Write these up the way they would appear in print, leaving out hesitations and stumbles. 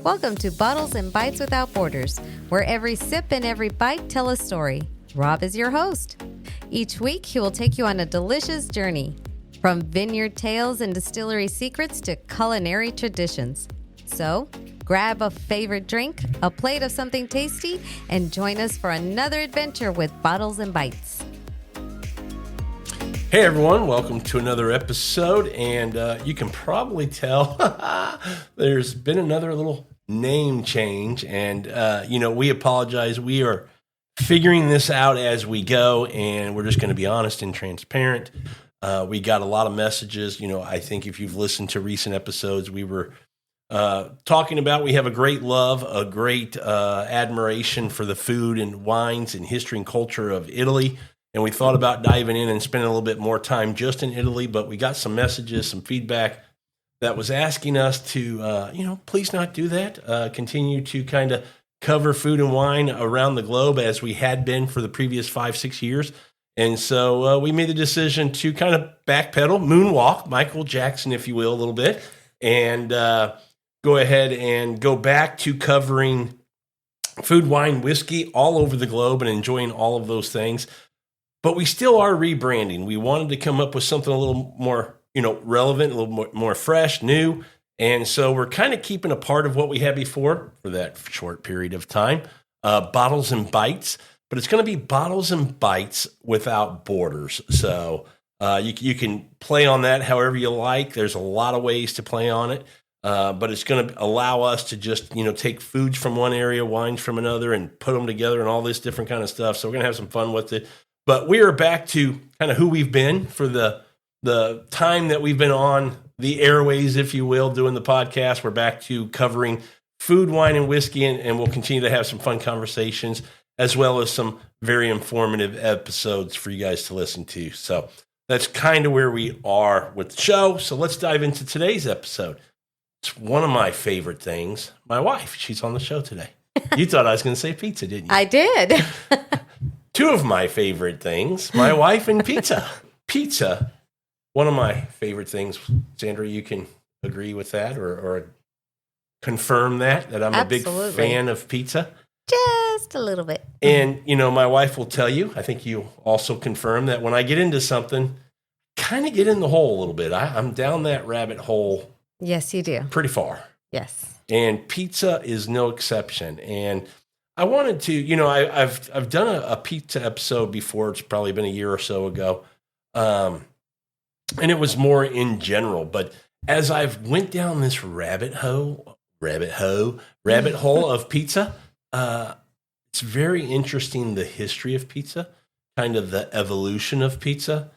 Welcome to Bottles and Bites Without Borders, where every sip and every bite tell a story. Rob is your host. Each week, he will take you on a delicious journey, from vineyard tales and distillery secrets to culinary traditions. So, grab a favorite drink, a plate of something tasty, and join us for another adventure with Bottles and Bites. Hey everyone, welcome to another episode, and you can probably tell there's been another little name change, and we apologize. We are figuring this out as we go, and we're just going to be honest and transparent. We got a lot of messages. I think if you've listened to recent episodes, we were talking about we have a great love, a great admiration for the food and wines and history and culture of Italy. And we thought about diving in and spending a little bit more time just in Italy, but we got some messages, some feedback that was asking us to, please not do that. Continue to kind of cover food and wine around the globe as we had been for the previous 5-6 years. And so we made the decision to kind of backpedal, moonwalk, Michael Jackson, if you will, a little bit, and go ahead and go back to covering food, wine, whiskey all over the globe and enjoying all of those things. But we still are rebranding. We wanted to come up with something a little more, relevant, a little more fresh, new. And so we're kind of keeping a part of what we had before for that short period of time, Bottles and Bites. But it's going to be Bottles and Bites without borders. So you can play on that however you like. There's a lot of ways to play on it. But it's going to allow us to just, take foods from one area, wines from another, and put them together and all this different kind of stuff. So we're going to have some fun with it. But we are back to kind of who we've been for the time that we've been on the airways, if you will, doing the podcast. We're back to covering food, wine, and whiskey, and we'll continue to have some fun conversations as well as some very informative episodes for you guys to listen to. So that's kind of where we are with the show. So let's dive into today's episode. It's one of my favorite things. My wife, she's on the show today. You thought I was going to say pizza, didn't you? I did. Two of my favorite things, my wife and pizza. Pizza, one of my favorite things. Sandra, you can agree with that or confirm that I'm Absolutely. A big fan of pizza. Just a little bit. And, my wife will tell you, I think you also confirm that when I get into something, kind of get in the hole a little bit. I'm down that rabbit hole. Yes, you do. Pretty far. Yes. And pizza is no exception. And I wanted to, I've done a pizza episode before. It's probably been a year or so ago. And it was more in general. But as I've went down this rabbit hole of pizza, it's very interesting, the history of pizza, kind of the evolution of pizza.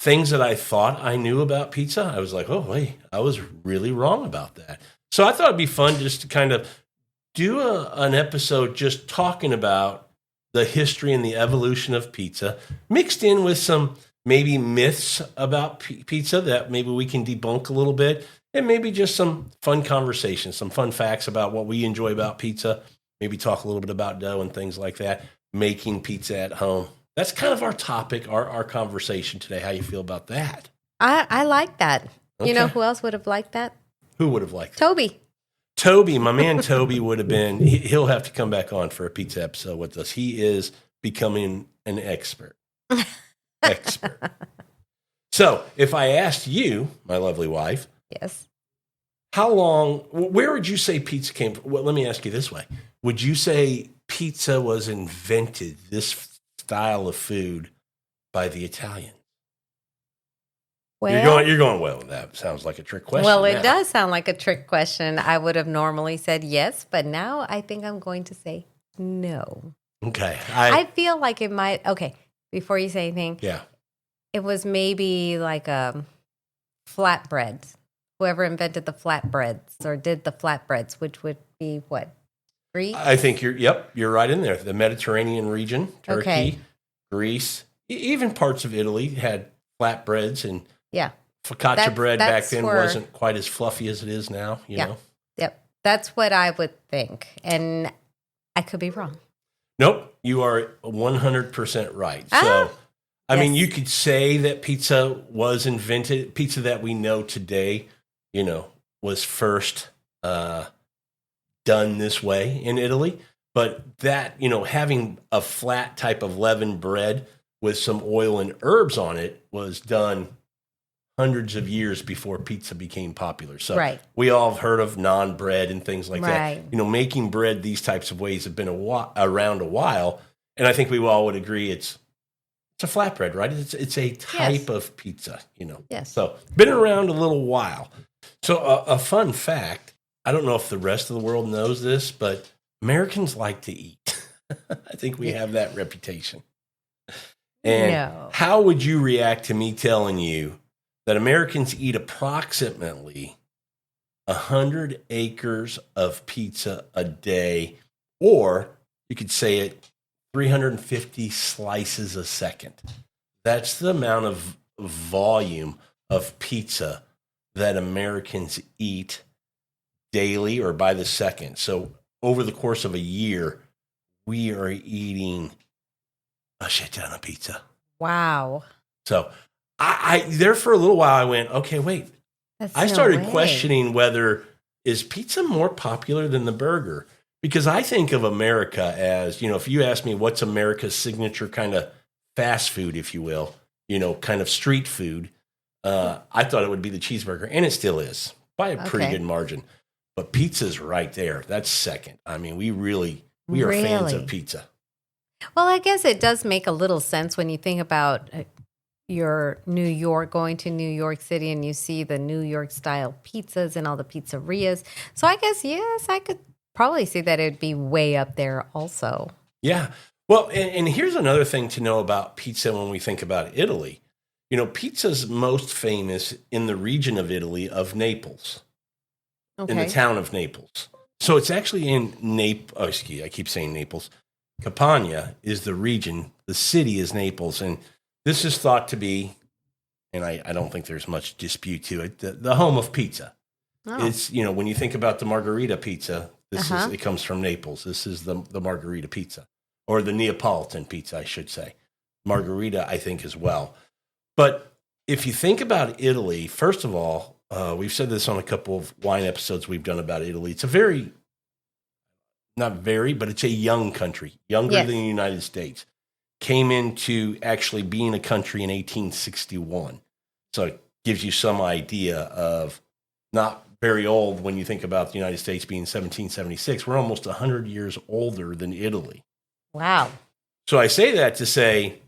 Things that I thought I knew about pizza, I was like, oh, wait, I was really wrong about that. So I thought it'd be fun just to kind of do an episode just talking about the history and the evolution of pizza, mixed in with some maybe myths about pizza that maybe we can debunk a little bit, and maybe just some fun conversations, some fun facts about what we enjoy about pizza, maybe talk a little bit about dough and things like that, making pizza at home. That's kind of our topic, our conversation today. How you feel about that? I like that. Okay. You know who else would have liked that? Who would have liked Toby. Toby, my man Toby would have been, he'll have to come back on for a pizza episode with us. He is becoming an expert. So if I asked you, my lovely wife, yes, where would you say pizza came from? Well, let me ask you this way. Would you say pizza was invented, this style of food, by the Italians? Well, you're going well with that. Sounds like a trick question. Well, it does sound like a trick question. I would have normally said yes, but now I think I'm going to say no. Okay. I feel like it might. Okay, before you say anything. Yeah. It was maybe like flatbreads. Whoever invented the flatbreads or did the flatbreads, which would be what? Greece? I think you're right in there. The Mediterranean region, Turkey, okay. Greece, even parts of Italy had flatbreads, and focaccia bread back then wasn't quite as fluffy as it is now, you know? Yep. That's what I would think. And I could be wrong. Nope. You are 100% right. So, I mean, you could say that pizza was invented, pizza that we know today, was first done this way in Italy, but that, having a flat type of leavened bread with some oil and herbs on it was done hundreds of years before pizza became popular. So we all have heard of naan bread and things like that. Making bread these types of ways have been around a while. And I think we all would agree it's a flatbread, right? It's a type of pizza, Yes. So been around a little while. So a fun fact, I don't know if the rest of the world knows this, but Americans like to eat. I think we have that reputation. And how would you react to me telling you that Americans eat approximately 100 acres of pizza a day, or you could say it 350 slices a second? That's the amount of volume of pizza that Americans eat daily or by the second. So over the course of a year, we are eating a shit ton of pizza. Wow. So I there for a little while, I went, okay, wait. I started questioning whether is pizza more popular than the burger? Because I think of America as, if you ask me what's America's signature kind of fast food, if you will, kind of street food, I thought it would be the cheeseburger, and it still is by a pretty good margin. But pizza's right there. That's second. I mean, we are fans of pizza. Well, I guess it does make a little sense when you think about your going to New York City and you see the New York style pizzas and all the pizzerias. So I guess, yes, I could probably see that it'd be way up there also. Yeah. Well, and here's another thing to know about pizza when we think about Italy. Pizza's most famous in the region of Italy of Naples, in the town of Naples. So it's actually in Naples. Oh, I keep saying Naples. Campania is the region. The city is Naples. And this is thought to be, and I don't think there's much dispute to it, the home of pizza. Oh. It's, when you think about the Margherita pizza, it comes from Naples. This is the Margherita pizza, or the Neapolitan pizza, I should say. Margherita, I think, as well. But if you think about Italy, first of all, we've said this on a couple of wine episodes we've done about Italy. It's but it's a young country, younger than the United States. Came into actually being a country in 1861. So it gives you some idea of not very old when you think about the United States being 1776. We're almost 100 years older than Italy. Wow. So I say that to say,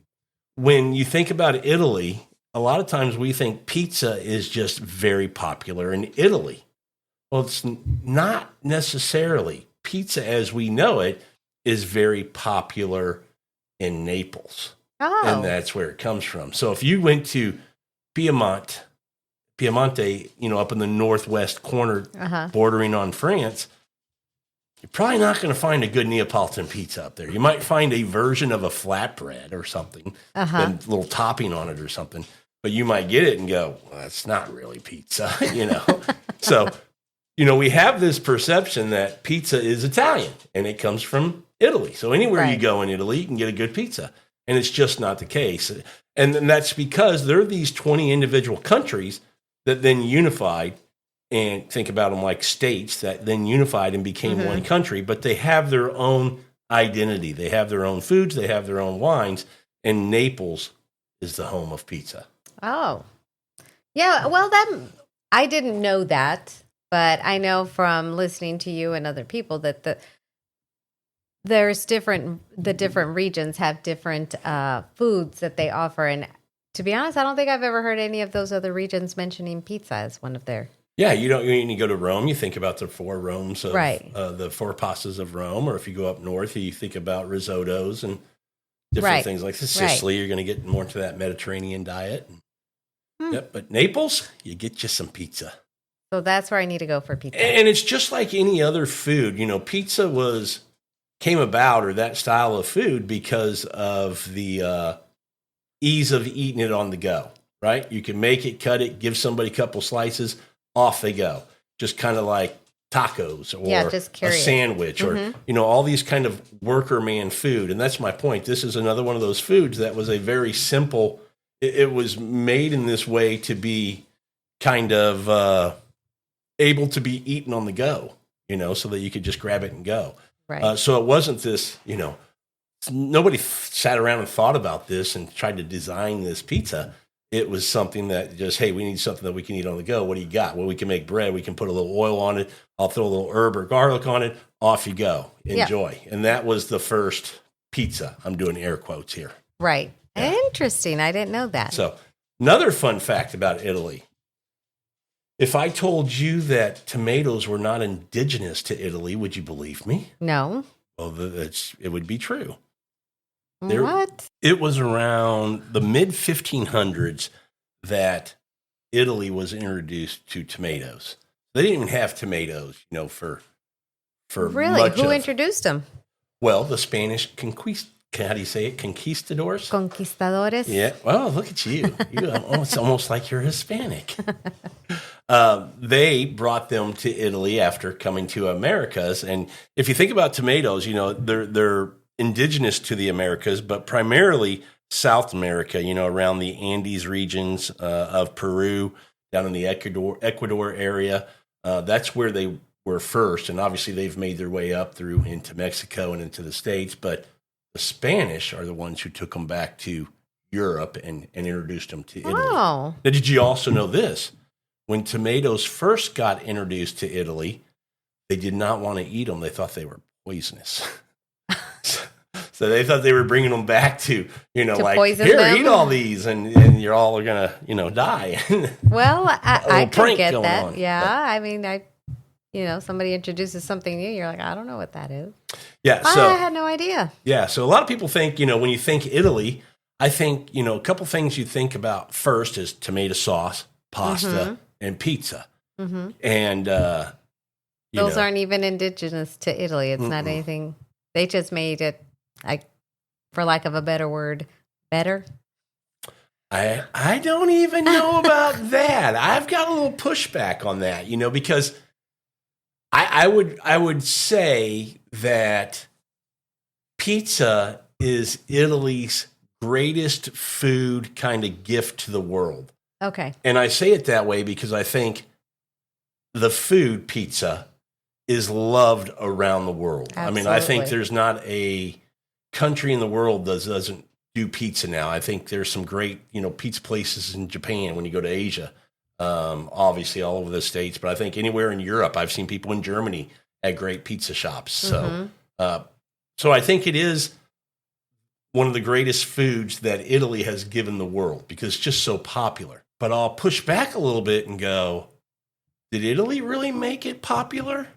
when you think about Italy, a lot of times we think pizza is just very popular in Italy. Well, it's not necessarily. Pizza as we know it is very popular in Naples. Oh. And that's where it comes from. So if you went to Piemonte, up in the northwest corner, bordering on France, you're probably not going to find a good Neapolitan pizza up there. You might find a version of a flatbread or something, a little topping on it or something, but you might get it and go, well, that's not really pizza, So, we have this perception that pizza is Italian and it comes from Italy. So anywhere you go in Italy, you can get a good pizza. And it's just not the case. And that's because there are these 20 individual countries that then unified, and think about them like states that then unified and became one country, but they have their own identity. They have their own foods. They have their own wines. And Naples is the home of pizza. Oh. Yeah, well, I didn't know that, but I know from listening to you and other people that the different regions have different foods that they offer. And to be honest, I don't think I've ever heard any of those other regions mentioning pizza as one of their. Yeah, you go to Rome, you think about the four Romes of the four pastas of Rome, or if you go up north, you think about risottos and different things like this. Sicily, you're going to get more into that Mediterranean diet. Yep, but Naples, you get you some pizza. So that's where I need to go for pizza. And it's just like any other food. Pizza came about, or that style of food, because of the ease of eating it on the go, right? You can make it, cut it, give somebody a couple slices, off they go. Just kind of like tacos or a sandwich or, all these kind of worker man food. And that's my point. This is another one of those foods that was a very simple, it was made in this way to be kind of able to be eaten on the go. so that you could just grab it and go. Right. So it wasn't this, nobody sat around and thought about this and tried to design this pizza. It was something that just, hey, we need something that we can eat on the go. What do you got? Well, we can make bread. We can put a little oil on it. I'll throw a little herb or garlic on it. Off you go. Enjoy. Yeah. And that was the first pizza. I'm doing air quotes here. Right. Yeah. Interesting. I didn't know that. So another fun fact about Italy. If I told you that tomatoes were not indigenous to Italy, would you believe me? No. Well, it would be true. What? It was around the mid 1500s that Italy was introduced to tomatoes. They didn't even have tomatoes, for really? Much Who introduced them? Well, the Spanish how do you say it? Conquistadors? Conquistadores? Yeah. Well, look at you. It's almost like you're Hispanic. They brought them to Italy after coming to Americas. And if you think about tomatoes, they're indigenous to the Americas, but primarily South America, around the Andes regions of Peru, down in the Ecuador area. That's where they were first. And obviously they've made their way up through into Mexico and into the States. But the Spanish are the ones who took them back to Europe and introduced them to Italy. Oh. Now, did you also know this? When tomatoes first got introduced to Italy, they did not want to eat them. They thought they were poisonous. So they thought they were bringing them back to like, here, them. Eat all these, and you're all going to, die. Well, I could get that. On. Yeah. But, I mean, somebody introduces something new. You're like, I don't know what that is. Yeah. So I had no idea. Yeah. So a lot of people think, when you think Italy, I think, a couple things you think about first is tomato sauce, pasta, and pizza. Mm-hmm. And, those aren't even indigenous to Italy. It's not anything. They just made it, for lack of a better word, better. I don't even know about that. I've got a little pushback on that, because I would say that pizza is Italy's greatest food kind of gift to the world. Okay. And I say it that way because I think the food pizza is loved around the world. Absolutely. I mean, I think there's not a country in the world that doesn't do pizza now. I think there's some great, pizza places in Japan when you go to Asia, obviously all over the States, but I think anywhere in Europe, I've seen people in Germany at great pizza shops. So, so I think it is one of the greatest foods that Italy has given the world because it's just so popular. But I'll push back a little bit and go, did Italy really make it popular?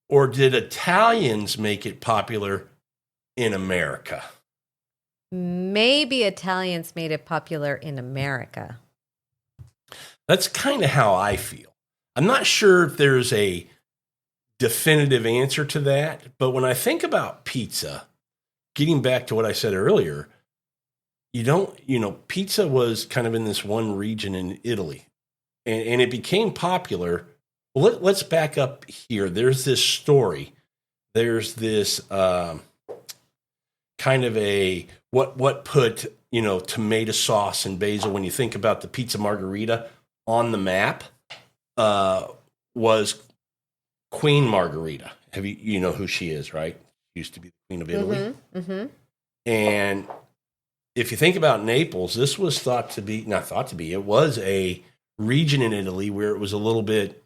Or did Italians make it popular in America? Maybe Italians made it popular in America. That's kind of how I feel. I'm not sure if there's a definitive answer to that, but when I think about pizza, getting back to what I said earlier, pizza was kind of in this one region in Italy, and it became popular. Well, let's back up here. There's this story. There's this kind of a what put tomato sauce and basil when you think about the pizza margherita on the map was Queen Margherita. You know who she is, right? She used to be the Queen of Italy. Mm-hmm. And if you think about Naples, this was it was a region in Italy where it was a little bit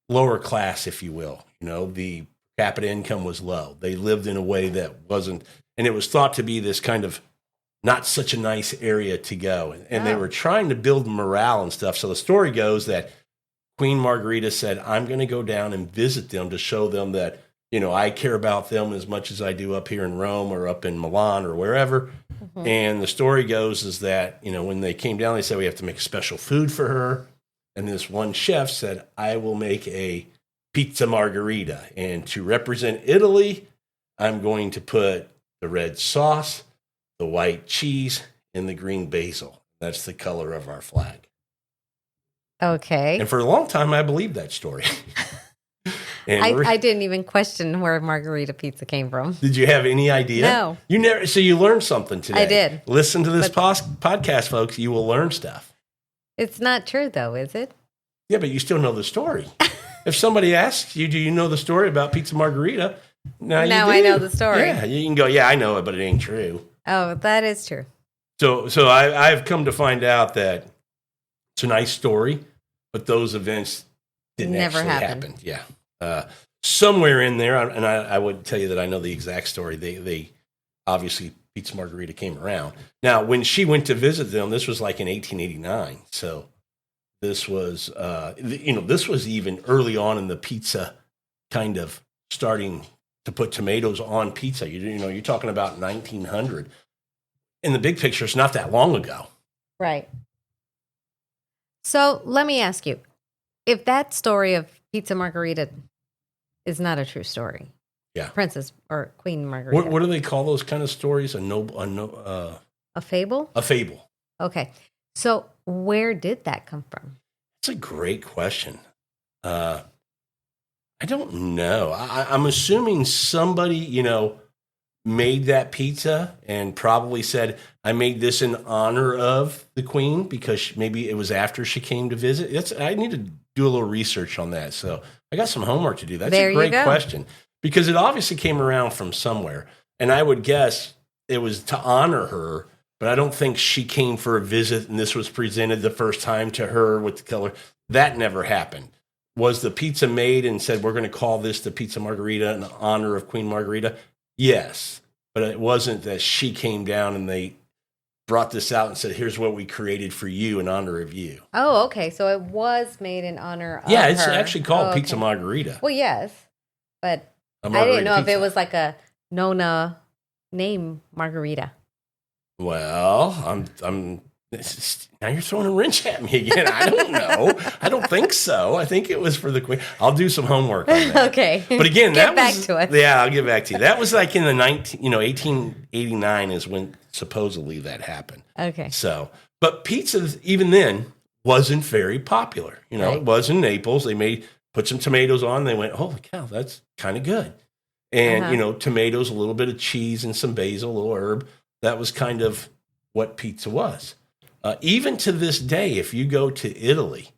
lower class, if you will. The capita income was low. They lived in a way that wasn't, and it was thought to be this kind of not such a nice area to go. And they were trying to build morale and stuff. So the story goes that Queen Margherita said, I'm going to go down and visit them to show them that, I care about them as much as I do up here in Rome or up in Milan or wherever. Mm-hmm. And the story goes is that, when they came down, they said, we have to make a special food for her. And this one chef said, I will make a pizza margherita. And to represent Italy, I'm going to put the red sauce, the white cheese, and the green basil. That's the color of our flag. Okay. And for a long time, I believed that story. I didn't even question where margarita pizza came from. Did you have any idea? No. You never. So you learned something today. I did. Listen to this podcast, folks. You will learn stuff. It's not true, though, is it? Yeah, but you still know the story. If somebody asks you, do you know the story about Pizza Margherita? Now I know the story. Yeah, you can go, yeah, I know it, but it ain't true. Oh, that is true. So I've come to find out that it's a nice story, but those events didn't Never actually happened. happen. Yeah. Somewhere in there, and I would tell you that I know the exact story. They obviously, Pizza Margherita came around. Now, when she went to visit them, this was like in 1889. So this was, this was even early on in the pizza kind of starting to put tomatoes on pizza. You're talking about 1900. In the big picture, it's not that long ago. Right. So let me ask you, if that story of Pizza Margherita is not a true story, yeah, Princess or Queen Margherita, what do they call those kind of stories? A fable? A fable. Okay. So where did that come from? That's a great question. I don't know. I'm assuming somebody, made that pizza and probably said, I made this in honor of the Queen because maybe it was after she came to visit. I need to do a little research on that. So I got some homework to do. That's a great question because it obviously came around from somewhere. And I would guess it was to honor her, but I don't think she came for a visit and this was presented the first time to her with the color. That never happened. Was the pizza made and said, we're going to call this the Pizza Margherita in honor of Queen Margherita? Yes, but it wasn't that she came down and they brought this out and said, here's what we created for you in honor of you. Oh, okay. So it was made in honor of Yeah, it's her. actually called Pizza Margherita. Well, yes, but I didn't know if it was like a Nona name Margherita. Well, I'm now you're throwing a wrench at me again. I don't know. I don't think so. I think it was for the Queen. I'll do some homework on that. Okay. But again, Get back to us. Yeah, I'll get back to you. That was like in the 1889 is when supposedly that happened. Okay. So, but pizza even then wasn't very popular. Right. It was in Naples. They put some tomatoes on. They went, holy cow, that's kind of good. And, tomatoes, a little bit of cheese and some basil, a little herb. That was kind of what pizza was. Even to this day, if you go to Italy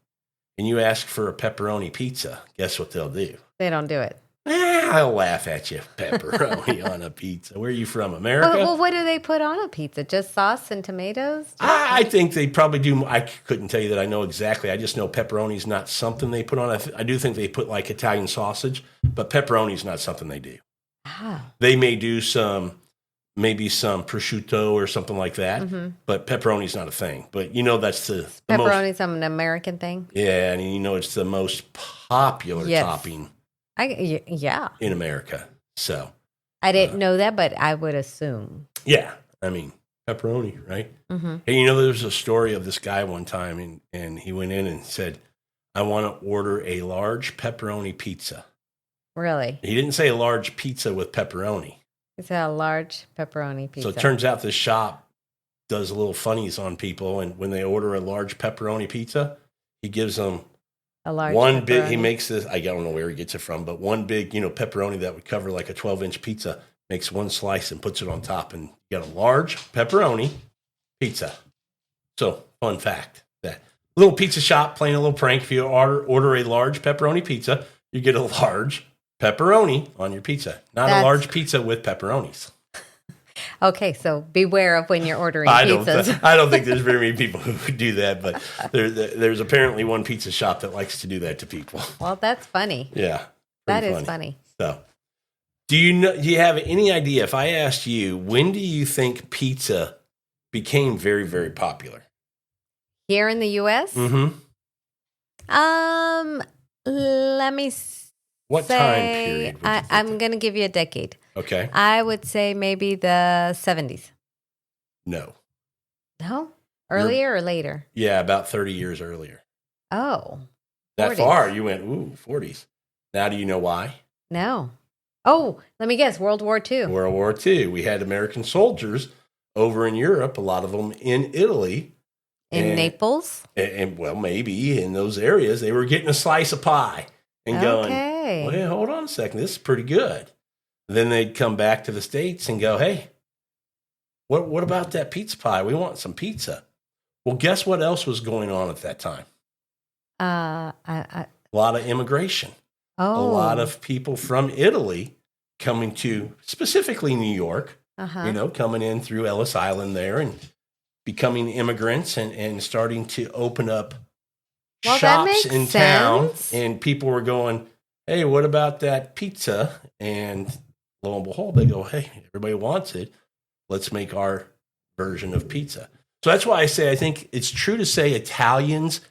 and you ask for a pepperoni pizza, guess what they'll do? They don't do it. I'll laugh at you. Pepperoni on a pizza. Where are you from, America? Well, what do they put on a pizza? Just sauce and tomatoes? I think they probably do. I couldn't tell you that I know exactly. I just know pepperoni's not something they put on. I do think they put like Italian sausage, but pepperoni's not something they do. Ah. They may do maybe some prosciutto or something like that, but pepperoni's not a thing. But that's the Pepperoni's an American thing? Yeah, and it's the most popular topping in America. So I didn't know that, but I would assume. Yeah, I mean, pepperoni, right? Mm-hmm. And there's a story of this guy one time, and he went in and said, I want to order a large pepperoni pizza. Really? He didn't say a large pizza with pepperoni. He said a large pepperoni pizza. So it turns out this shop does a little funnies on people, and when they order a large pepperoni pizza, he gives them a large one big. He makes this. I don't know where he gets it from, but one big, pepperoni that would cover like a 12-inch pizza. Makes one slice and puts it on top, and you got a large pepperoni pizza. So, fun fact: that little pizza shop playing a little prank. If you order a large pepperoni pizza, you get a large pepperoni on your pizza, not a large pizza with pepperonis. Okay, so beware of when you're ordering pizzas. I don't think there's very many people who would do that, but there's apparently one pizza shop that likes to do that to people. Well, that's funny. Yeah, that is funny. So, do you have any idea? If I asked you, when do you think pizza became very, very popular here in the U.S.? Mm-hmm. Let me. What time period? I'm going to give you a decade. Okay. I would say maybe the 70s. No. No? Earlier or later? Yeah, about 30 years earlier. Oh. That 40s. far? You went, 40s. Now do you know why? No. Oh, let me guess. World War II. World War II. We had American soldiers over in Europe, a lot of them in Italy. In Naples? And well, maybe in those areas, they were getting a slice of pie. And going, well, hold on a second, this is pretty good. Then they'd come back to the States and go, hey, what about that pizza pie? We want some pizza. Well, guess what else was going on at that time? I A lot of immigration. A lot of people from Italy coming to specifically New York, coming in through Ellis Island there and becoming immigrants and starting to open up shops in town. And people were going, hey, what about that pizza? And lo and behold, they go, hey, everybody wants it. Let's make our version of pizza. So that's why I say I think it's true to say Italians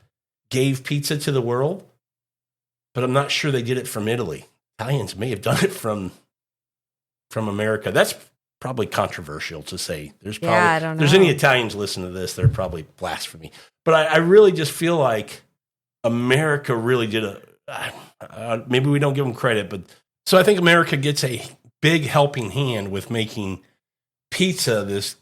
gave pizza to the world, but I'm not sure they did it from Italy. Italians may have done it from America. That's probably controversial to say. There's probably I don't know. There's any Italians listening to this, they're probably blasphemy. But I really just feel like America really did maybe we don't give them credit, but so I think America gets a big helping hand with making pizza this,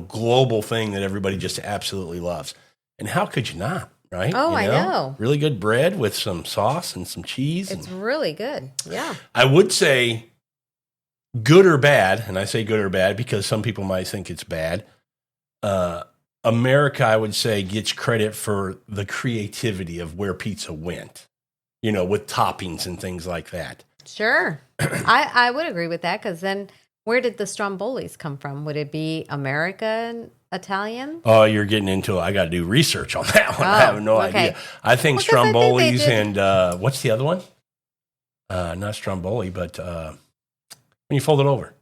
global thing that everybody just absolutely loves. And how could you not, right? Oh, I know. Really good bread with some sauce and some cheese. It's really good. Yeah. I would say good or bad, and I say good or bad because some people might think it's bad. America, I would say, gets credit for the creativity of where pizza went, with toppings and things like that. Sure. I would agree with that because then where did the strombolis come from? Would it be American Italian? Oh, you're getting into it. I got to do research on that one. I have no idea. I think strombolis and what's the other one? Not stromboli, but when you fold it over.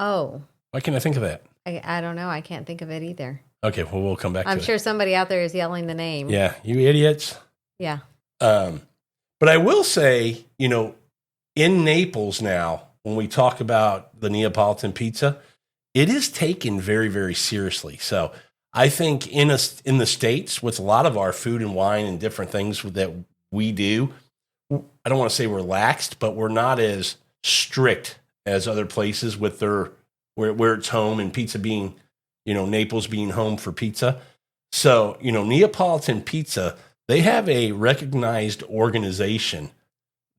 Oh. Why can't I think of that? I don't know. I can't think of it either. Okay, well, we'll come back to it. I'm sure somebody out there is yelling the name. Yeah, you idiots. Yeah. But I will say, in Naples now, when we talk about the Neapolitan pizza, it is taken very, very seriously. So I think in the States, with a lot of our food and wine and different things that we do, I don't want to say we're laxed, but we're not as strict as other places with their where it's home and pizza being, Naples being home for pizza. So, Neapolitan pizza, they have a recognized organization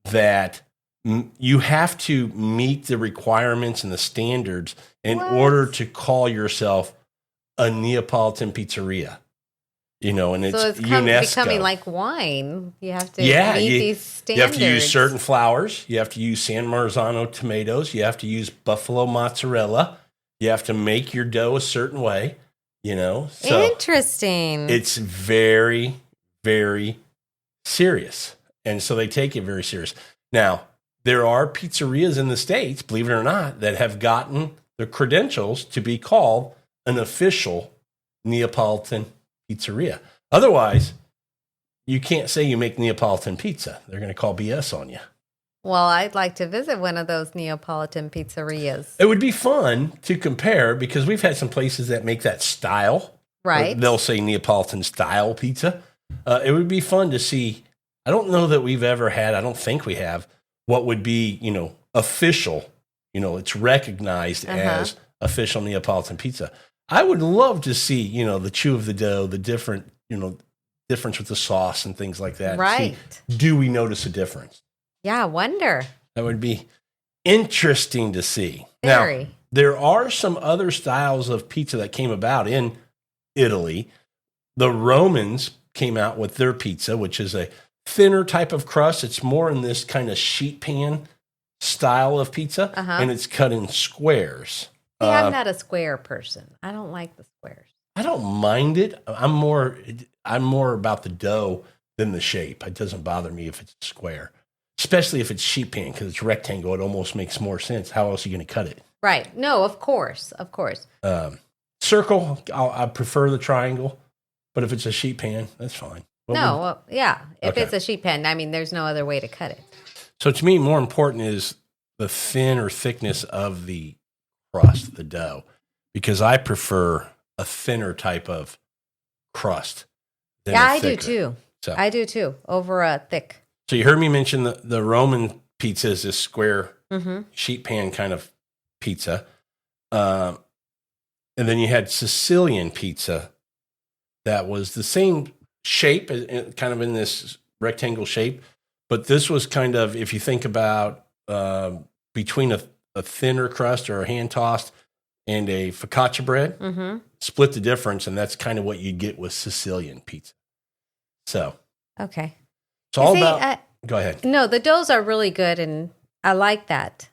that you have to meet the requirements and the standards in order to call yourself a Neapolitan pizzeria. And it's UNESCO. Becoming like wine. You have to meet these standards. You have to use certain flours. You have to use San Marzano tomatoes. You have to use buffalo mozzarella. You have to make your dough a certain way, So interesting. It's very, very serious. And so they take it very serious. Now, there are pizzerias in the States, believe it or not, that have gotten the credentials to be called an official Neapolitan pizzeria. Otherwise, you can't say you make Neapolitan pizza. They're going to call BS on you. Well, I'd like to visit one of those Neapolitan pizzerias. It would be fun to compare because we've had some places that make that style. Right. They'll say Neapolitan style pizza. It would be fun to see. I don't know that we've ever had, I don't think we have, what would be, official, it's recognized as official Neapolitan pizza. I would love to see, the chew of the dough, the different, difference with the sauce and things like that. Right. See, do we notice a difference? Yeah, I wonder. That would be interesting to see. Very. Now, there are some other styles of pizza that came about in Italy. The Romans came out with their pizza, which is a thinner type of crust. It's more in this kind of sheet pan style of pizza, and it's cut in squares. See, I'm not a square person. I don't like the squares. I don't mind it. I'm more about the dough than the shape. It doesn't bother me if it's square, especially if it's sheet pan because it's rectangle. It almost makes more sense. How else are you going to cut it? Right. No, of course. Circle, I prefer the triangle, but if it's a sheet pan, that's fine. If it's a sheet pan, there's no other way to cut it. So to me, more important is the thin or thickness of the crust, the dough, because I prefer a thinner type of crust. I do too. So I do too, over a thick. So you heard me mention the Roman pizza is this square sheet pan kind of pizza. And then you had Sicilian pizza that was the same shape, kind of in this rectangle shape. But this was kind of, if you think about between a thinner crust or a hand-tossed and a focaccia bread, split the difference, and that's kind of what you get with Sicilian pizza. So. Okay. It's all about. Go ahead. No, the doughs are really good, and I like that.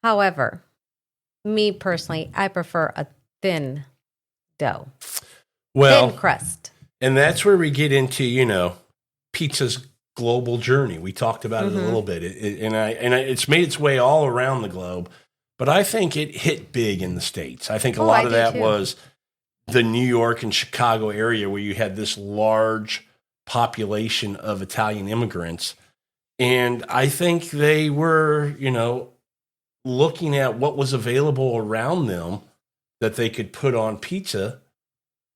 However, me personally, I prefer a thin dough. Well, thin crust. And that's where we get into, pizza's global journey. We talked about it a little bit, it's made its way all around the globe. But I think it hit big in the States. I think a lot of that was the New York and Chicago area where you had this large population of Italian immigrants. And I think they were, looking at what was available around them that they could put on pizza.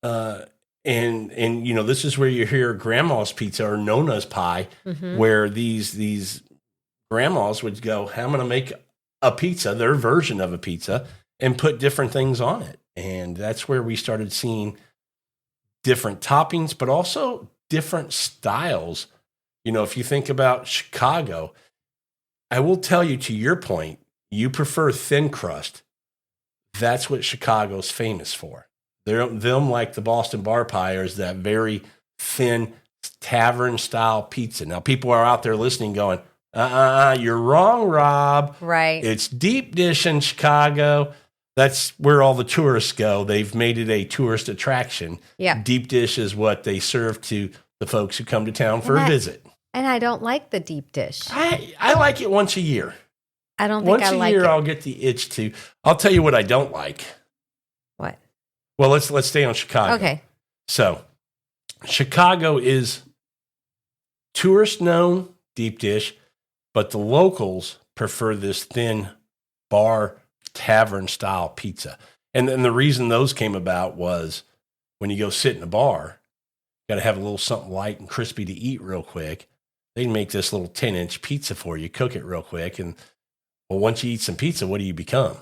And this is where you hear grandma's pizza or Nona's pie, where these grandmas would go, I'm going to make a pizza, their version of a pizza, and put different things on it. And that's where we started seeing different toppings, but also different styles. If you think about Chicago, I will tell you, to your point, you prefer thin crust. That's what Chicago's famous for. Them, like the Boston bar pie, is that very thin tavern style pizza. Now, people are out there listening going, you're wrong, Rob. Right. It's deep dish in Chicago. That's where all the tourists go. They've made it a tourist attraction. Yeah. Deep dish is what they serve to the folks who come to town for a visit. And I don't like the deep dish. I like it once a year. I don't think I like it. Once a year, I'll get the itch to. I'll tell you what I don't like. What? Well, let's stay on Chicago. Okay. So, Chicago is tourist known deep dish, but the locals prefer this thin bar tavern style pizza. And then the reason those came about was when you go sit in a bar, you got to have a little something light and crispy to eat real quick. They make this little 10-inch pizza for you, cook it real quick, and once you eat some pizza, what do you become?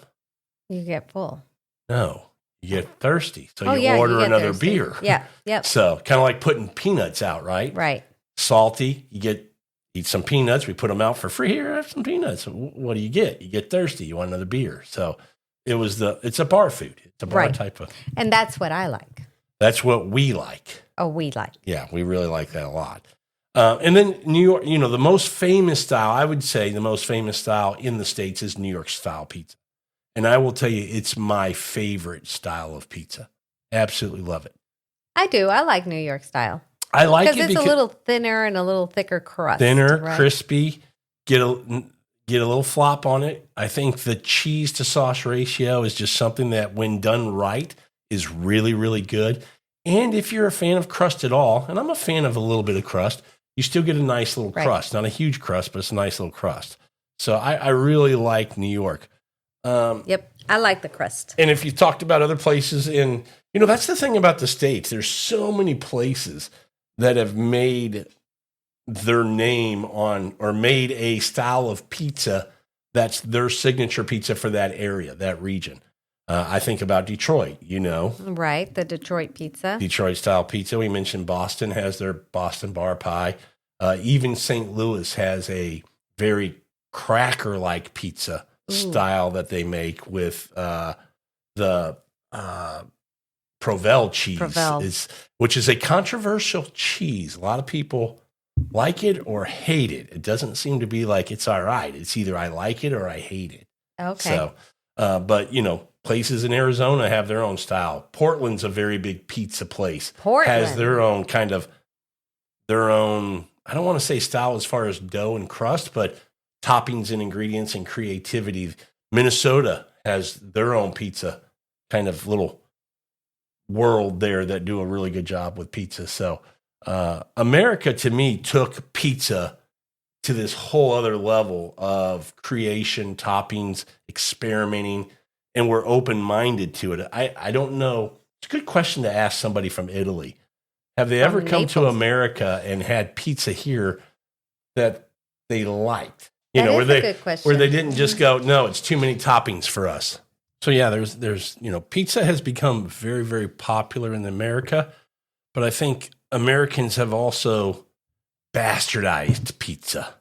You get full. No. You get thirsty, so you order another beer. Yeah, yep. So kind of like putting peanuts out, right? Right. Salty, eat some peanuts. We put them out for free. Here, have some peanuts. What do you get? You get thirsty. You want another beer. So it's a bar food. It's a bar type of. And that's what I like. That's what we like. Oh, we like. Yeah, we really like that a lot. And then New York, the most famous style, I would say the most famous style in the States is New York style pizza. And I will tell you, it's my favorite style of pizza. Absolutely love it. I do. I like New York style. I like it because it's a little thinner and a little thicker crust. Thinner, crispy, get a little flop on it. I think the cheese to sauce ratio is just something that, when done right, is really, really good. And if you're a fan of crust at all, and I'm a fan of a little bit of crust, you still get a nice little crust. Not a huge crust, but it's a nice little crust. So I really like New York. Yep, I like the crust. And if you talked about other places that's the thing about the States. There's so many places that have made their name on, or made a style of pizza that's their signature pizza for that area, that region. I think about Detroit, Right, the Detroit pizza. Detroit style pizza. We mentioned Boston has their Boston bar pie. Even St. Louis has a very cracker-like pizza style that they make with the Provel cheese, which is a controversial cheese. A lot of people like it or hate it. It doesn't seem to be like it's all right. It's either I like it or I hate it. Okay. So, but places in Arizona have their own style. Portland's a very big pizza place. Portland has their own I don't want to say style as far as dough and crust, but toppings and ingredients and creativity. Minnesota has their own pizza kind of little world there that do a really good job with pizza. So America, to me, took pizza to this whole other level of creation, toppings, experimenting, and we're open-minded to it. I don't know. It's a good question to ask somebody from Italy. Have they ever come to America and had pizza here that they liked? That is a good question. Where they didn't just go, no, it's too many toppings for us. So yeah, there's pizza has become very, very popular in America, but I think Americans have also bastardized pizza.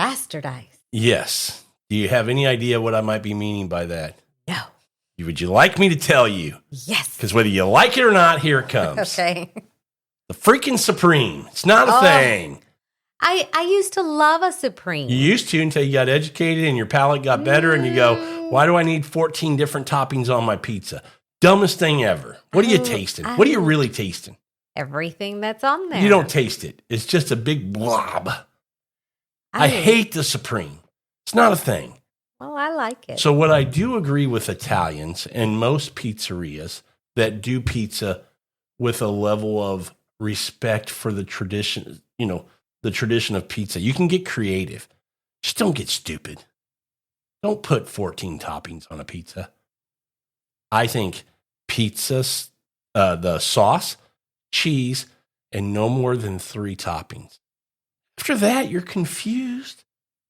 Bastardized? Yes. Do you have any idea what I might be meaning by that? No. Would you like me to tell you? Yes. Because whether you like it or not, here it comes. Okay. The freaking Supreme. It's not a thing. I used to love a Supreme. You used to until you got educated and your palate got better and you go, why do I need 14 different toppings on my pizza? Dumbest thing ever. What are you tasting? What are you really tasting? Everything that's on there. You don't taste it. It's just a big blob. I hate the Supreme. It's not a thing. Well, I like it. So what I do agree with Italians and most pizzerias that do pizza with a level of respect for the tradition, the tradition of pizza. You can get creative. Just don't get stupid. Don't put 14 toppings on a pizza. I think pizza, the sauce, cheese, and no more than 3 toppings. After that, you're confused.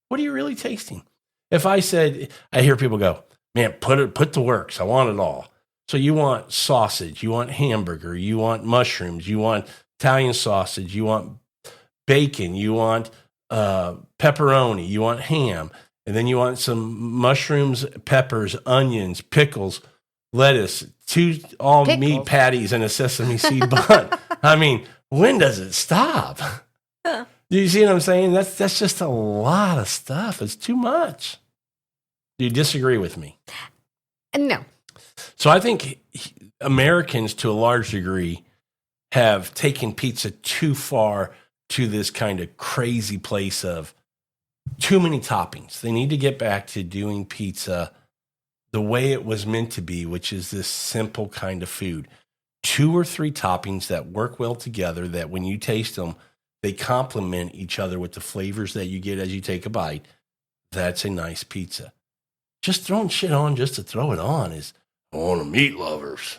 What are you really tasting? If I said, I hear people go, man, put the works. I want it all. So you want sausage, you want hamburger, you want mushrooms, you want Italian sausage, you want bacon, you want pepperoni, you want ham, and then you want some mushrooms, peppers, onions, pickles, lettuce, 2 all-meat patties, and a sesame seed bun. I mean, when does it stop? Do you see what I'm saying? That's just a lot of stuff. It's too much. Do you disagree with me? No. So I think Americans, to a large degree, have taken pizza too far to this kind of crazy place of too many toppings. They need to get back to doing pizza the way it was meant to be, which is this simple kind of food. 2 or 3 toppings that work well together, that when you taste them, they complement each other with the flavors that you get as you take a bite. That's a nice pizza. Just throwing shit on just to throw it on is on the meat lovers.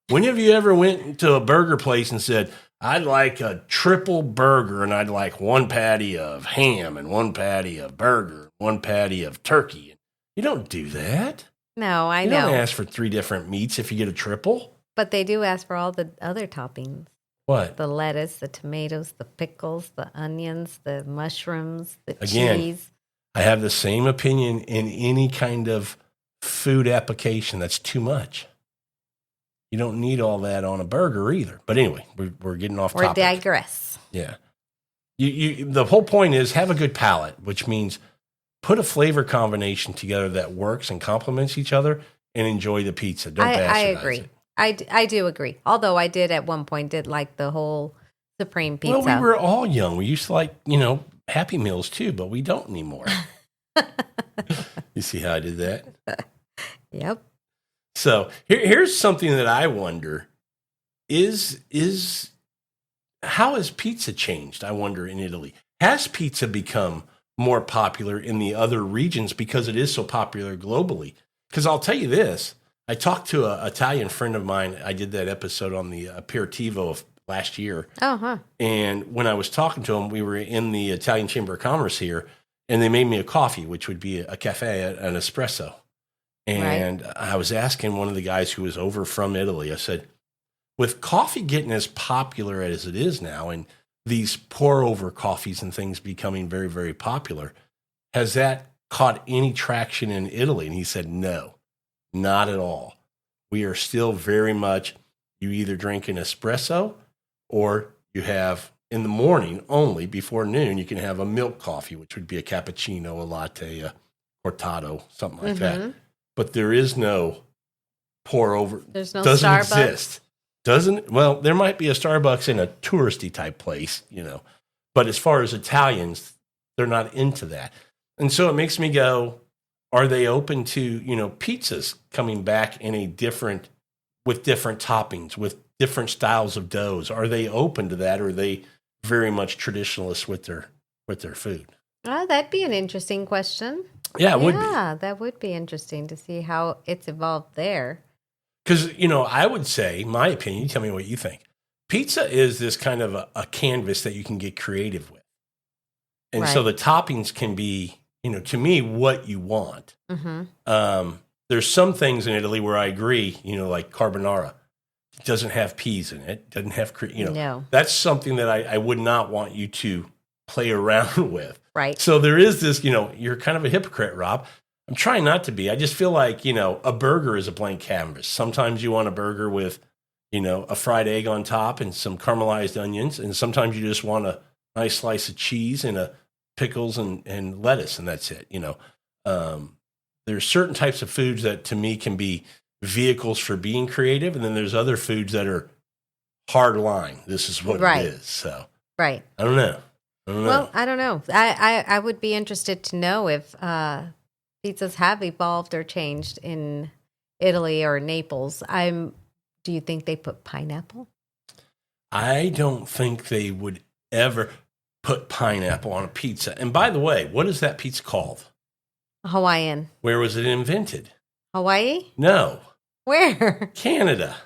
When have you ever went to a burger place and said, I'd like a triple burger and I'd like 1 patty of ham and 1 patty of burger, 1 patty of turkey? You don't do that. No, I know. You don't ask for 3 different meats if you get a triple. But they do ask for all the other toppings. What? The lettuce, the tomatoes, the pickles, the onions, the mushrooms, the Again, cheese. I have the same opinion in any kind of food application. That's too much. You don't need all that on a burger either. But anyway, we're getting off topic. Or digress. Yeah. The whole point is have a good palate, which means put a flavor combination together that works and complements each other and enjoy the pizza. Don't bastardize I agree. it. I do agree. Although I did at one point like the whole Supreme pizza. Well, we were all young. We used to like, Happy Meals too, but we don't anymore. You see how I did that? Yep. So here's something that I wonder is how has pizza changed? I wonder in Italy. Has pizza become more popular in the other regions because it is so popular globally? Because I'll tell you this. I talked to an Italian friend of mine. I did that episode on the aperitivo of last year. Oh, huh. And when I was talking to him, we were in the Italian Chamber of Commerce here, and they made me a coffee, which would be a cafe, an espresso. And I was asking one of the guys who was over from Italy, I said, with coffee getting as popular as it is now, and these pour-over coffees and things becoming very, very popular, has that caught any traction in Italy? And he said, no. Not at all. We are still very much, you either drink an espresso or you have in the morning only before noon, you can have a milk coffee, which would be a cappuccino, a latte, a cortado, something like that. But there is no pour over. There's no doesn't Starbucks. Exist. Well, there might be a Starbucks in a touristy type place, But as far as Italians, they're not into that. And so it makes me go, are they open to, pizzas coming back in with different toppings, with different styles of doughs? Are they open to that, or are they very much traditionalists with their food? Oh, that'd be an interesting question. Yeah, it would be. Yeah, that would be interesting to see how it's evolved there. Because, I would say, my opinion, you tell me what you think. Pizza is this kind of a canvas that you can get creative with. And so the toppings can be, to me, what you want. There's some things in Italy where I agree, like carbonara. It doesn't have peas in it. Doesn't have, No. That's something that I would not want you to play around with. Right. So there is this, you're kind of a hypocrite, Rob. I'm trying not to be. I just feel like, a burger is a blank canvas. Sometimes you want a burger with, a fried egg on top and some caramelized onions. And sometimes you just want a nice slice of cheese and a pickles and lettuce, and that's it. There's certain types of foods that to me can be vehicles for being creative, and then there's other foods that are hard line. This is what it is. So right. I don't know. Well, I don't know. I would be interested to know if pizzas have evolved or changed in Italy or Naples. Do you think they put pineapple? I don't think they would ever put pineapple on a pizza. And by the way, what is that pizza called? Hawaiian. Where was it invented? Hawaii? No. Where? Canada.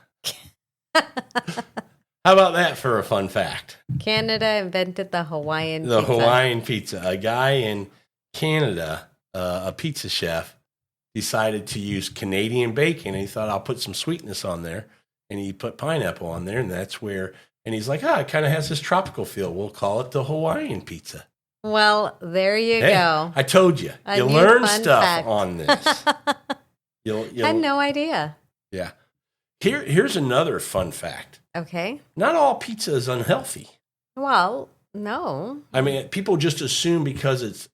How about that for a fun fact? Canada invented the Hawaiian pizza. The Hawaiian pizza. A guy in Canada, a pizza chef, decided to use Canadian bacon, and he thought, I'll put some sweetness on there. And he put pineapple on there, and that's where, and he's like, it kind of has this tropical feel. We'll call it the Hawaiian pizza. Well, there you go. I told you. You learn stuff on this. You'll I had no idea. Yeah. Here's another fun fact. Okay. Not all pizza is unhealthy. Well, no. I mean, people just assume because it's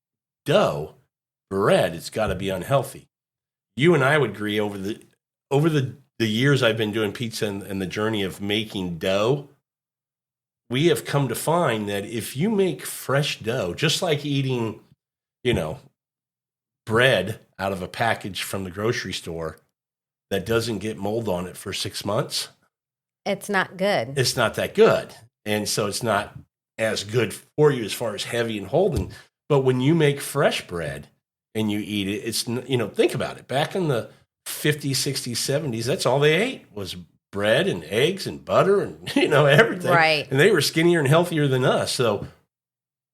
dough, bread, it's got to be unhealthy. You and I would agree over the years I've been doing pizza and the journey of making dough, we have come to find that if you make fresh dough, just like eating, bread out of a package from the grocery store that doesn't get mold on it for 6 months, it's not good. It's not that good. And so it's not as good for you as far as heavy and holding. But when you make fresh bread and you eat it, it's, think about it. Back in the 50s, 60s, 70s, that's all they ate was bread and eggs and butter and, everything. Right. And they were skinnier and healthier than us. So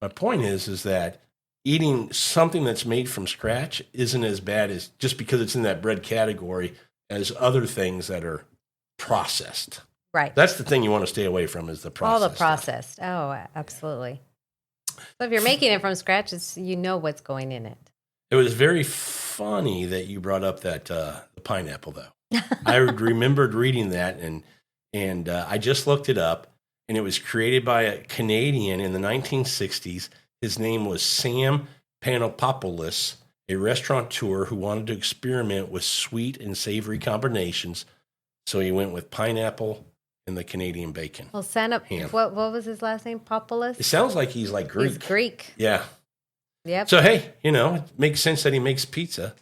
my point is that eating something that's made from scratch isn't as bad as just because it's in that bread category as other things that are processed. Right. That's the thing you want to stay away from is the processed. All the processed. Stuff. Oh, absolutely. So if you're making it from scratch, what's going in it. It was very funny that you brought up that the pineapple, though. I remembered reading that, and I just looked it up, and it was created by a Canadian in the 1960s. His name was Sam Panopoulos, a restaurateur who wanted to experiment with sweet and savory combinations. So he went with pineapple and the Canadian bacon. Well, what was his last name? Populus? It sounds like he's like Greek. He's Greek. Yeah. Yep. So, hey, it makes sense that he makes pizza.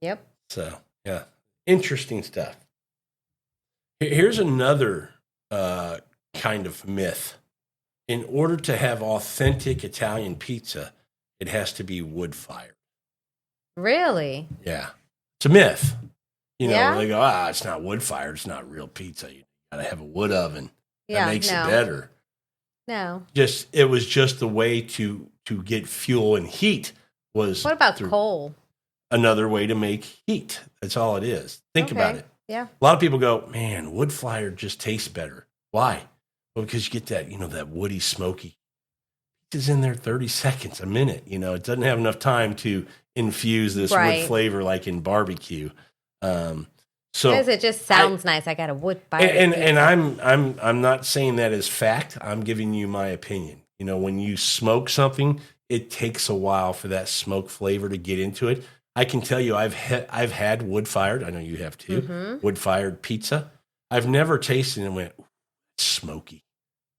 Yep. So, yeah, interesting stuff. Here's another kind of myth. In order to have authentic Italian pizza, it has to be wood-fired. Really? Yeah. It's a myth. Yeah? They go, it's not wood-fired. It's not real pizza. You got to have a wood oven. Yeah, that makes it better. No. It was just the way to get fuel and heat was. What about coal? Another way to make heat. That's all it is. Think about it. Yeah. A lot of people go, man, wood fired just tastes better. Why? Well, because you get that, that woody, smoky. It's in there 30 seconds, a minute. It doesn't have enough time to infuse this wood flavor like in barbecue. So because it just sounds nice. I got a wood fire. And I'm not saying that as fact. I'm giving you my opinion. When you smoke something, it takes a while for that smoke flavor to get into it. I can tell you, I've had wood fired. I know you have too. Mm-hmm. Wood fired pizza. I've never tasted it and went, it's smoky.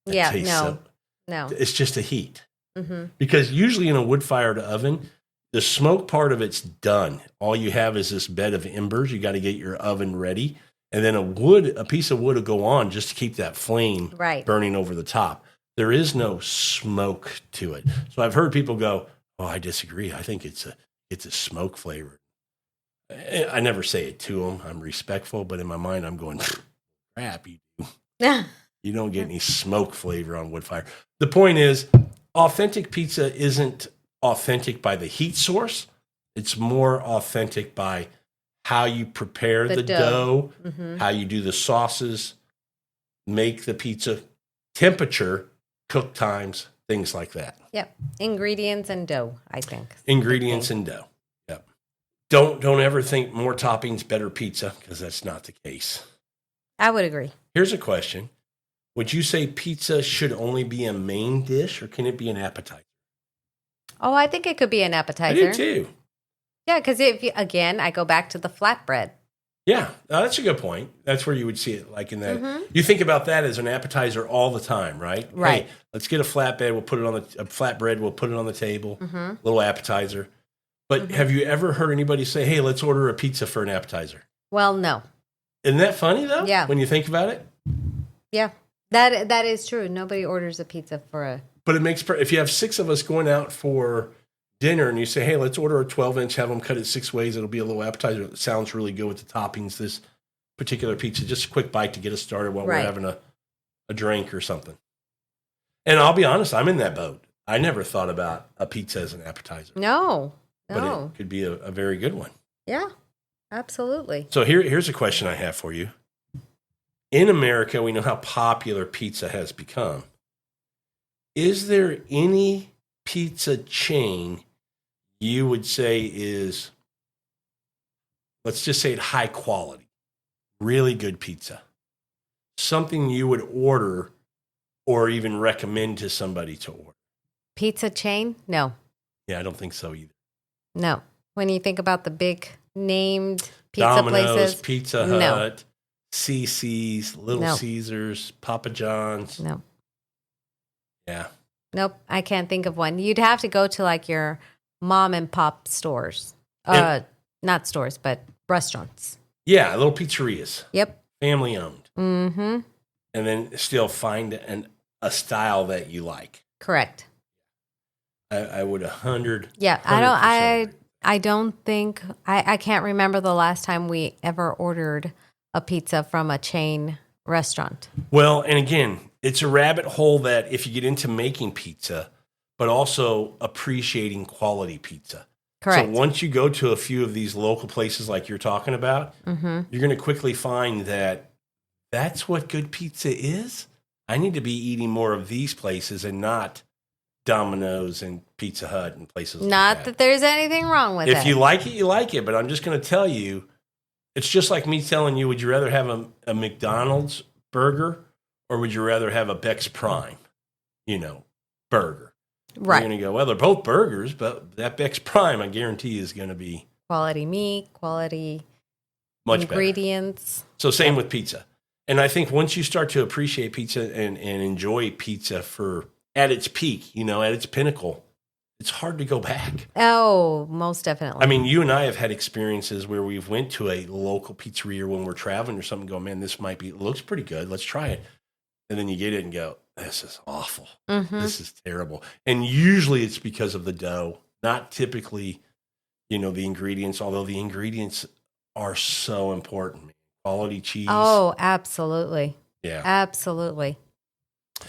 No. It's just a heat. Mm-hmm. Because usually in a wood fired oven, the smoke part of it's done. All you have is this bed of embers. You got to get your oven ready. And then a piece of wood will go on just to keep that flame burning over the top. There is no smoke to it. So I've heard people go, oh, I disagree. I think it's a smoke flavor. I never say it to them. I'm respectful, but in my mind, I'm going, crap, you do. You don't get any smoke flavor on wood fire. The point is, authentic pizza isn't authentic by the heat source. It's more authentic by how you prepare the dough, how you do the sauces, make the pizza, temperature, cook times, things like that. Yep. Ingredients and dough, I think. Ingredients and dough. Yep. Don't ever think more toppings, better pizza, because that's not the case. I would agree. Here's a question. would you say pizza should only be a main dish or can it be an appetizer? Oh, I think it could be an I appetizer. do too. Yeah, because again, I go back to the flatbread. Yeah, that's a good point. That's where you would see it, like in that. Mm-hmm. You think about that as an appetizer all the time, right? Right. Hey, let's get a flatbread. We'll put it on a flatbread. We'll put it on the table. Mm-hmm. Little appetizer. But have you ever heard anybody say, "Hey, let's order a pizza for an appetizer"? Well, no. Isn't that funny though? Yeah. When you think about it. Yeah, that is true. Nobody orders a pizza for a. But it makes if you have 6 of us going out for dinner and you say, "Hey, let's order a 12-inch. Have them cut it 6 ways. It'll be a little appetizer. It sounds really good with the toppings. This particular pizza, just a quick bite to get us started while we're having a drink or something." And I'll be honest, I'm in that boat. I never thought about a pizza as an appetizer. No. But it could be a very good one. Yeah, absolutely. So here's a question I have for you. In America, we know how popular pizza has become. Is there any pizza chain you would say is, let's just say it high quality, really good pizza? Something you would order or even recommend to somebody to order? Pizza chain? No. Yeah, I don't think so either. No. When you think about the big named pizza Domino's, places. Pizza Hut, CC's, Little Caesars, Papa John's. No. Yeah. Nope. I can't think of one. You'd have to go to like your mom and pop stores. Not stores, but restaurants. Yeah, little pizzerias. Yep. Family owned. Mm-hmm. And then still find a style that you like. Correct. I would 100. Yeah, 100%. I don't think I can't remember the last time we ever ordered a pizza from a chain restaurant. Well, and again, it's a rabbit hole that if you get into making pizza, but also appreciating quality pizza. Correct. So once you go to a few of these local places like you're talking about, you're going to quickly find that that's what good pizza is. I need to be eating more of these places and not Domino's and Pizza Hut and places like that. Not that there's anything wrong with it. If you like it, you like it. But I'm just going to tell you, it's just like me telling you, would you rather have a McDonald's burger or would you rather have a Beck's Prime, burger? Right. You're going to go, well, they're both burgers, but that Beck's Prime, I guarantee, is going to be quality meat, quality much ingredients. Better. So same with pizza. And I think once you start to appreciate pizza and enjoy pizza at its peak, at its pinnacle, it's hard to go back. Oh, most definitely. I mean, you and I have had experiences where we've went to a local pizzeria when we're traveling or something, go, man, this looks pretty good. Let's try it. And then you get it and go, this is awful. Mm-hmm. This is terrible. And usually it's because of the dough, not typically, the ingredients, although the ingredients are so important. Quality cheese. Oh, absolutely. Yeah. Absolutely.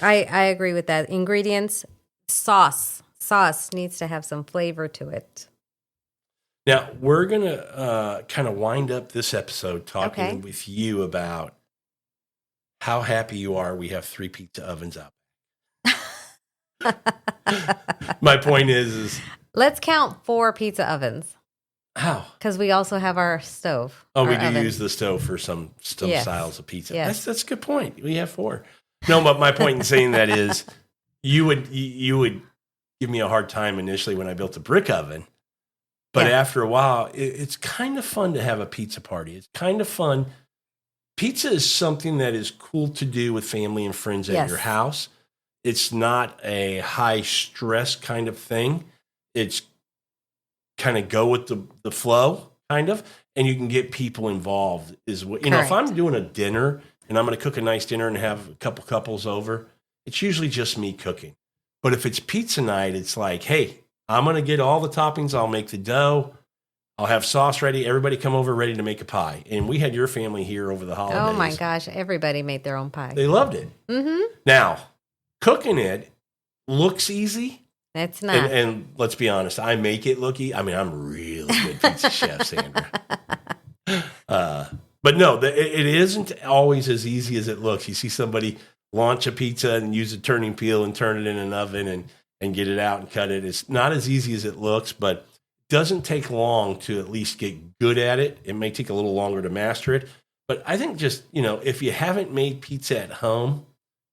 I agree with that. Ingredients, sauce needs to have some flavor to it. Now, we're going to kind of wind up this episode talking with you about how happy you are we have 3 pizza ovens up. My point is let's count 4 pizza ovens. How? Because we also have our stove. Oh, we do use the stove for some styles of pizza. Yes. That's a good point. We have 4. No, but my point in saying that is you would give me a hard time initially when I built a brick oven. But after a while, it's kind of fun to have a pizza party. It's kind of fun. Pizza is something that is cool to do with family and friends at your house. It's not a high stress kind of thing. It's kind of go with the flow, kind of, and you can get people involved. If I'm doing a dinner and I'm going to cook a nice dinner and have a couple couples over, it's usually just me cooking. But if it's pizza night, it's like, hey, I'm going to get all the toppings. I'll make the dough. I'll have sauce ready. Everybody come over ready to make a pie. And we had your family here over the holidays. Oh, my gosh. Everybody made their own pie. They loved it. Mm-hmm. Now, cooking it looks easy. It's not. And let's be honest, I make it look easy. I mean, I'm a really good pizza chef, Sandra. But no, it isn't always as easy as it looks. You see somebody launch a pizza and use a turning peel and turn it in an oven and get it out and cut it. It's not as easy as it looks, but it doesn't take long to at least get good at it. It may take a little longer to master it. But I think just, if you haven't made pizza at home,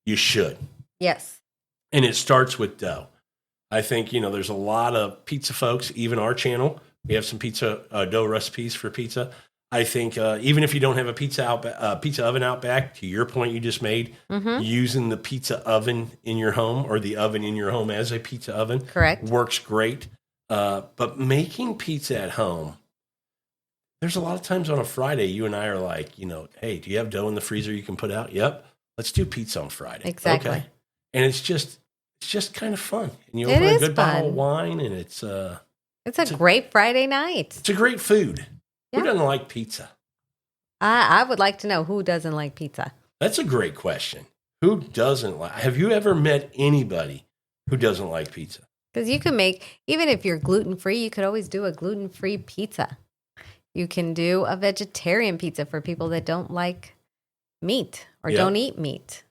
you should. Yes. And it starts with dough. I think, there's a lot of pizza folks, even our channel. We have some pizza dough recipes for pizza. I think even if you don't have a pizza oven out back, to your point you just made, using the pizza oven in your home or the oven in your home as a pizza oven, correct, works great. But making pizza at home, there's a lot of times on a Friday you and I are like, hey, do you have dough in the freezer you can put out? Yep, let's do pizza on Friday. Exactly. Okay, and it's just kind of fun, and you open a good bottle of wine, and it's a great Friday night. It's a great food. Yeah. Who doesn't like pizza? I would like to know who doesn't like pizza. That's a great question. Who doesn't like? Have you ever met anybody who doesn't like pizza? Because you can make, even if you're gluten-free, you could always do a gluten-free pizza. You can do a vegetarian pizza for people that don't like meat or don't eat meat.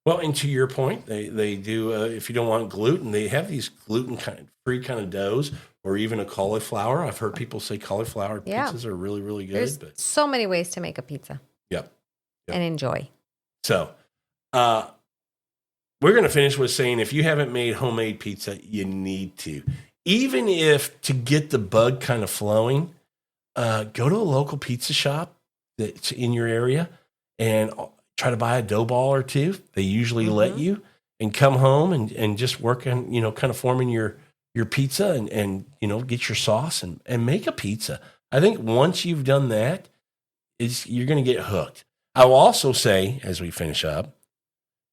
Well, and to your point, they do, if you don't want gluten, they have these gluten-free kind of doughs, or even a cauliflower. I've heard people say cauliflower pizzas are really, really good. There's so many ways to make a pizza. Yep. And enjoy. So we're going to finish with saying, if you haven't made homemade pizza, you need to. Even if to get the bug kind of flowing, go to a local pizza shop that's in your area and try to buy a dough ball or two. They usually let you, and come home and just work on, kind of forming your pizza and get your sauce and make a pizza. I think once you've done that, you're going to get hooked. I will also say, as we finish up,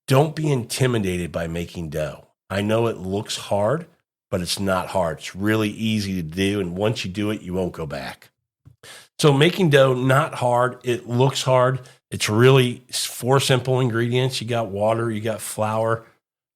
don't be intimidated by making dough. I know it looks hard, but it's not hard. It's really easy to do. And once you do it, you won't go back. So making dough, not hard. It looks hard. It's really 4 simple ingredients. You got water, you got flour,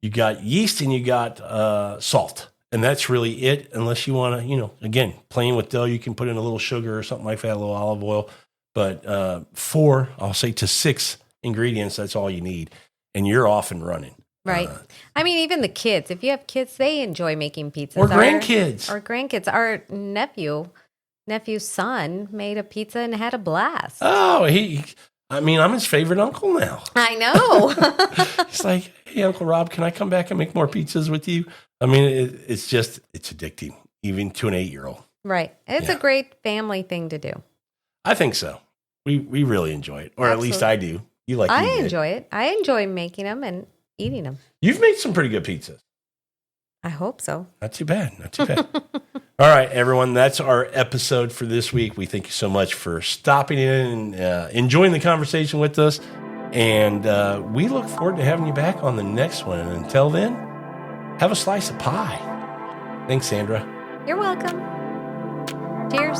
you got yeast, and you got salt. And that's really it, unless you want to, again, playing with dough, you can put in a little sugar or something like that, a little olive oil. But 4, I'll say to 6 ingredients, that's all you need. And you're off and running. Right. I mean, even the kids, if you have kids, they enjoy making pizzas. Or grandkids. Our nephew's son made a pizza and had a blast. Oh, I'm his favorite uncle now. I know. He's like, hey, Uncle Rob, can I come back and make more pizzas with you? I mean, it's addicting, even to an 8-year-old. Right. It's a great family thing to do. I think so. We really enjoy it, or Absolutely. At least I do. You like? I enjoy it. I enjoy making them and eating them. You've made some pretty good pizzas. I hope so. Not too bad. All right, everyone. That's our episode for this week. We thank you so much for stopping in and enjoying the conversation with us. And we look forward to having you back on the next one. And until then, have a slice of pie. Thanks, Sandra. You're welcome. Cheers.